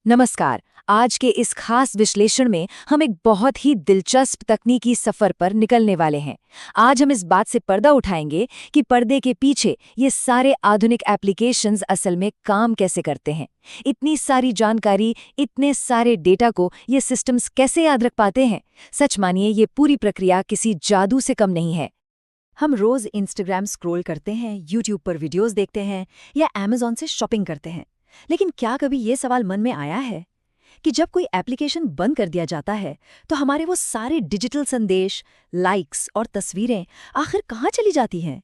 नमस्कार। आज के इस खास विश्लेषण में हम एक बहुत ही दिलचस्प तकनीकी सफर पर निकलने वाले हैं। आज हम इस बात से पर्दा उठाएंगे कि पर्दे के पीछे ये सारे आधुनिक एप्लीकेशंस असल में काम कैसे करते हैं। इतनी सारी जानकारी, इतने सारे डेटा को ये सिस्टम्स कैसे याद रख पाते हैं। सच मानिए, ये पूरी प्रक्रिया किसी जादू से कम नहीं है। हम रोज इंस्टाग्राम स्क्रॉल करते हैं, यूट्यूब पर वीडियोस देखते हैं या अमेज़न से शॉपिंग करते हैं। लेकिन क्या कभी ये सवाल मन में आया है कि जब कोई एप्लीकेशन बंद कर दिया जाता है तो हमारे वो सारे डिजिटल संदेश, लाइक्स और तस्वीरें आखिर कहाँ चली जाती हैं?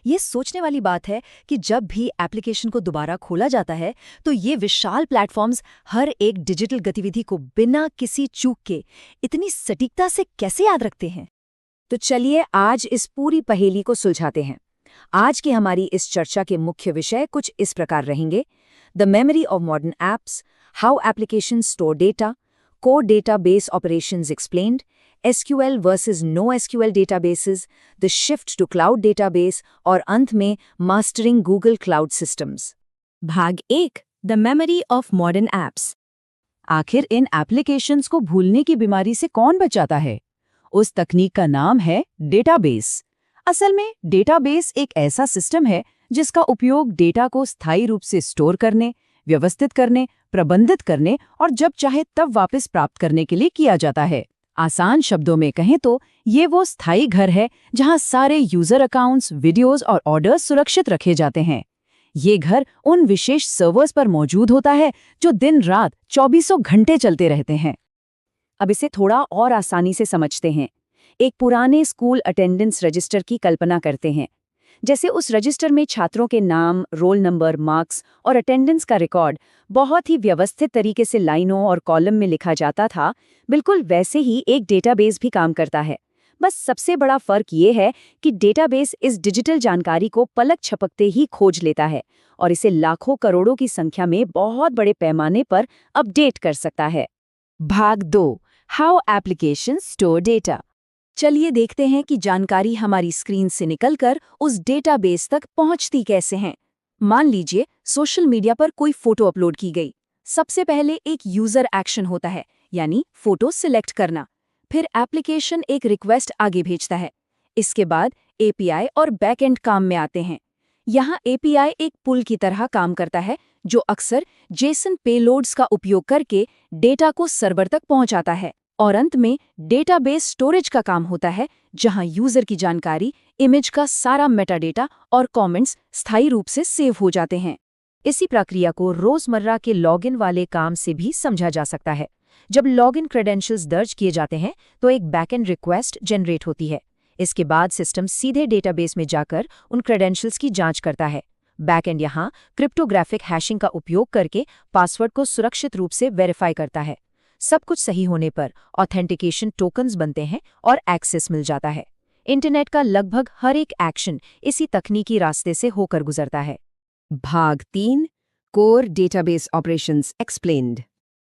ये सोचने वाली बात है कि जब भी एप्लीकेशन को दोबारा खोला जाता है तो ये विशाल प्लेटफॉर्म्स हर एक डिजिटल गतिविधि को बिना किसी चूक के इतनी सटीकता से कैसे याद रखते हैं। तो चलिए आज इस पूरी पहेली को सुलझाते हैं। आज की हमारी इस चर्चा के मुख्य विषय कुछ इस प्रकार रहेंगे: the memory of modern apps, how applications store data, core database operations explained, SQL versus no SQL databases, the shift to cloud database और अंत में मास्टरिंग गूगल क्लाउड सिस्टम्स। भाग 1, the memory of modern apps. आखिर इन applications को भूलने की बीमारी से कौन बचाता है? उस तकनीक का नाम है डेटाबेस। असल में डेटाबेस एक ऐसा सिस्टम है जिसका उपयोग डेटा को स्थायी रूप से स्टोर करने, व्यवस्थित करने, प्रबंधित करने और जब चाहे तब वापस प्राप्त करने के लिए किया जाता है। आसान शब्दों में कहें तो ये वो स्थायी घर है जहां सारे यूजर अकाउंट्स, वीडियोस और ऑर्डर्स सुरक्षित रखे जाते हैं। ये घर उन विशेष सर्वर्स पर मौजूद होता है जो दिन रात 24 घंटे चलते रहते हैं। अब इसे थोड़ा और आसानी से समझते हैं। एक पुराने स्कूल अटेंडेंस रजिस्टर की कल्पना करते हैं। जैसे उस रजिस्टर में छात्रों के नाम, रोल नंबर, मार्क्स और अटेंडेंस का रिकॉर्ड बहुत ही व्यवस्थित तरीके से लाइनों और कॉलम में लिखा जाता था, बिल्कुल वैसे ही एक डेटाबेस भी काम करता है। बस सबसे बड़ा फर्क ये है कि डेटाबेस इस डिजिटल जानकारी को पलक झपकते ही खोज लेता है और इसे लाखों करोड़ों की संख्या में बहुत बड़े पैमाने पर अपडेट कर सकता है। भाग 2, हाउ एप्लीकेशंस स्टोर डेटा। चलिए देखते हैं कि जानकारी हमारी स्क्रीन से निकलकर उस डेटाबेस तक पहुंचती कैसे हैं। मान लीजिए सोशल मीडिया पर कोई फोटो अपलोड की गई। सबसे पहले एक यूजर एक्शन होता है, यानी फोटो सिलेक्ट करना। फिर एप्लीकेशन एक रिक्वेस्ट आगे भेजता है। इसके बाद एपीआई और बैकएंड काम में आते हैं। यहाँ एपीआई एक पुल की तरह काम करता है जो अक्सर जेसन पेलोड्स का उपयोग करके डेटा को सर्वर तक पहुंचाता है। और अंत में डेटाबेस स्टोरेज का काम होता है, जहां यूजर की जानकारी, इमेज का सारा मेटाडेटा और कमेंट्स स्थायी रूप से सेव हो जाते हैं। इसी प्रक्रिया को रोजमर्रा के लॉगिन वाले काम से भी समझा जा सकता है। जब लॉगिन क्रेडेंशियल्स दर्ज किए जाते हैं तो एक बैकएंड रिक्वेस्ट जनरेट होती है। इसके बाद सिस्टम सीधे डेटाबेस में जाकर उन क्रेडेंशियल्स की जांच करता है। बैकएंड यहाँ क्रिप्टोग्राफिक हैशिंग का उपयोग करके पासवर्ड को सुरक्षित रूप से वेरीफाई करता है। सब कुछ सही होने पर ऑथेंटिकेशन टोकन्स बनते हैं और एक्सेस मिल जाता है। इंटरनेट का लगभग हर एक एक्शन इसी तकनीकी रास्ते से होकर गुजरता है। भाग 3, core database operations explained.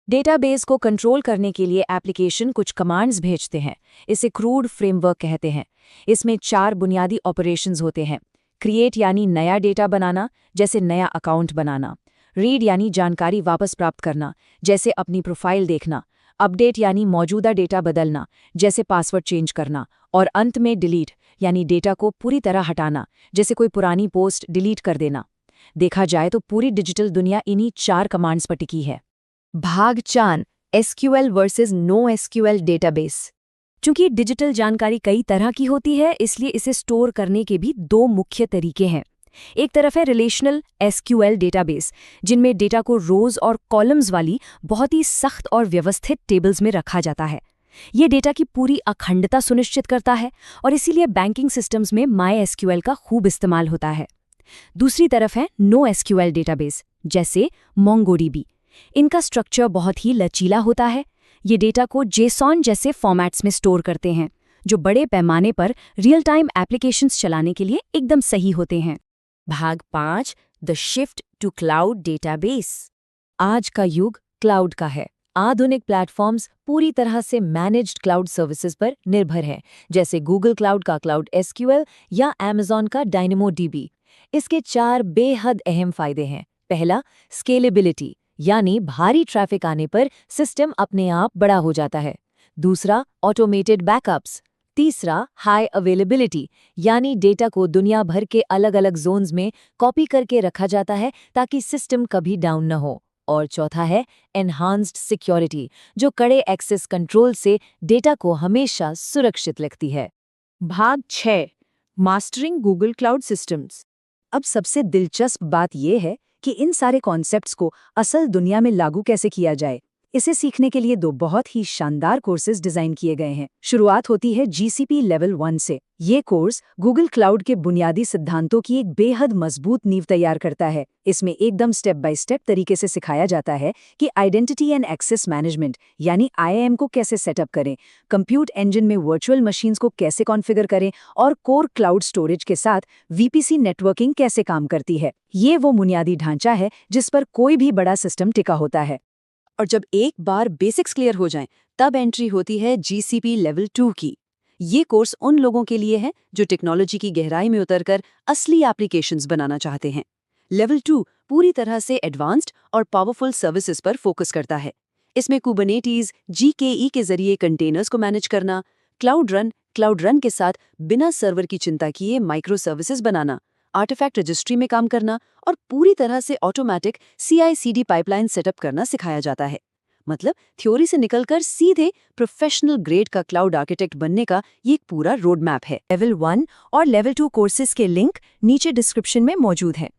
Database को कंट्रोल करने के लिए एप्लीकेशन कुछ कमांड्स भेजते हैं। इसे क्रूड फ्रेमवर्क कहते हैं। इसमें 4 बुनियादी ऑपरेशंस होते हैं। क्रिएट यानी नया डेटा बनाना, जैसे नया अकाउंट बनाना। रीड यानी जानकारी वापस प्राप्त करना, जैसे अपनी प्रोफाइल देखना। अपडेट यानी मौजूदा डेटा बदलना, जैसे पासवर्ड चेंज करना। और अंत में डिलीट यानी डेटा को पूरी तरह हटाना, जैसे कोई पुरानी पोस्ट डिलीट कर देना। देखा जाए तो पूरी डिजिटल दुनिया इन्हीं 4 कमांड्स पर टिकी है। भाग 4, SQL versus no SQL database. चूंकि डिजिटल जानकारी कई तरह की होती है, इसलिए इसे स्टोर करने के भी 2 मुख्य तरीके हैं। एक तरफ है रिलेशनल एसक्यूएल डेटाबेस, जिनमें डेटा को रोज और कॉलम्स वाली बहुत ही सख्त और व्यवस्थित टेबल्स में रखा जाता है। ये डेटा की पूरी अखंडता सुनिश्चित करता है और इसीलिए बैंकिंग सिस्टम्स में माई-एसक्यूएल का खूब इस्तेमाल होता है। दूसरी तरफ है नो एसक्यूएल डेटाबेस, जैसे मोंगोडीबी। इनका स्ट्रक्चर बहुत ही लचीला होता है। ये डेटा को जेसॉन जैसे फॉर्मेट्स में स्टोर करते हैं, जो बड़े पैमाने पर रियल टाइम एप्लीकेशंस चलाने के लिए एकदम सही होते हैं। भाग 5, the shift to cloud database. आज का युग क्लाउड का है। आधुनिक प्लेटफॉर्म्स पूरी तरह से मैनेज्ड क्लाउड सर्विसेज पर निर्भर हैं, जैसे गूगल क्लाउड का क्लाउड एसक्यूएल या अमेज़न का डायनेमोडीबी। इसके 4 बेहद अहम फायदे हैं। पहला, स्केलेबिलिटी, यानी भारी ट्रैफिक आने पर सिस्टम अपने आप बड़ा हो जाता है। दूसरा, ऑटोमेटेड बैकअप्स। तीसरा, हाई अवेलेबिलिटी, यानी डेटा को दुनिया भर के अलग अलग जोन्स में कॉपी करके रखा जाता है ताकि सिस्टम कभी डाउन न हो। और चौथा है एनहांस्ड सिक्योरिटी, जो कड़े एक्सेस कंट्रोल से डेटा को हमेशा सुरक्षित रखती है। भाग 6, मास्टरिंग गूगल क्लाउड सिस्टम्स। अब सबसे दिलचस्प बात यह है कि इन सारे कॉन्सेप्ट्स को असल दुनिया में लागू कैसे किया जाए। इसे सीखने के लिए 2 बहुत ही शानदार कोर्सेज डिजाइन किए गए हैं। शुरुआत होती है GCP लेवल 1 से। ये कोर्स गूगल क्लाउड के बुनियादी सिद्धांतों की एक बेहद मजबूत नींव तैयार करता है। इसमें एकदम स्टेप बाय स्टेप तरीके से सिखाया जाता है कि आइडेंटिटी एंड एक्सेस मैनेजमेंट यानी IAM को कैसे सेटअप करें, कंप्यूट इंजन में वर्चुअल मशीन्स को कैसे कॉन्फ़िगर करें और कोर क्लाउड स्टोरेज के साथ VPC नेटवर्किंग कैसे काम करती है। ये वो बुनियादी ढांचा है जिस पर कोई भी बड़ा सिस्टम टिका होता है। और जब एक बार बेसिक्स क्लियर हो जाएं, तब एंट्री होती है GCP लेवल 2 की। ये कोर्स उन लोगों के लिए है जो टेक्नोलॉजी की गहराई में उतरकर असली एप्लीकेशंस बनाना चाहते हैं। लेवल 2 पूरी तरह से एडवांस्ड और पावरफुल सर्विसेज पर फोकस करता है। इसमें कुबरनेटिस, GKE के जरिए कंटेनर्स को मैनेज करना, क्लाउड रन के साथ बिना सर्वर की चिंता किए माइक्रो सर्विसेज बनाना, आर्टिफैक्ट रजिस्ट्री में काम करना और पूरी तरह से ऑटोमेटिक CI/CD पाइपलाइन सेटअप करना सिखाया जाता है। मतलब थ्योरी से निकलकर सीधे प्रोफेशनल ग्रेड का क्लाउड आर्किटेक्ट बनने का ये एक पूरा रोड मैप है। लेवल 1 और लेवल 2 कोर्सेज के लिंक नीचे डिस्क्रिप्शन में मौजूद हैं।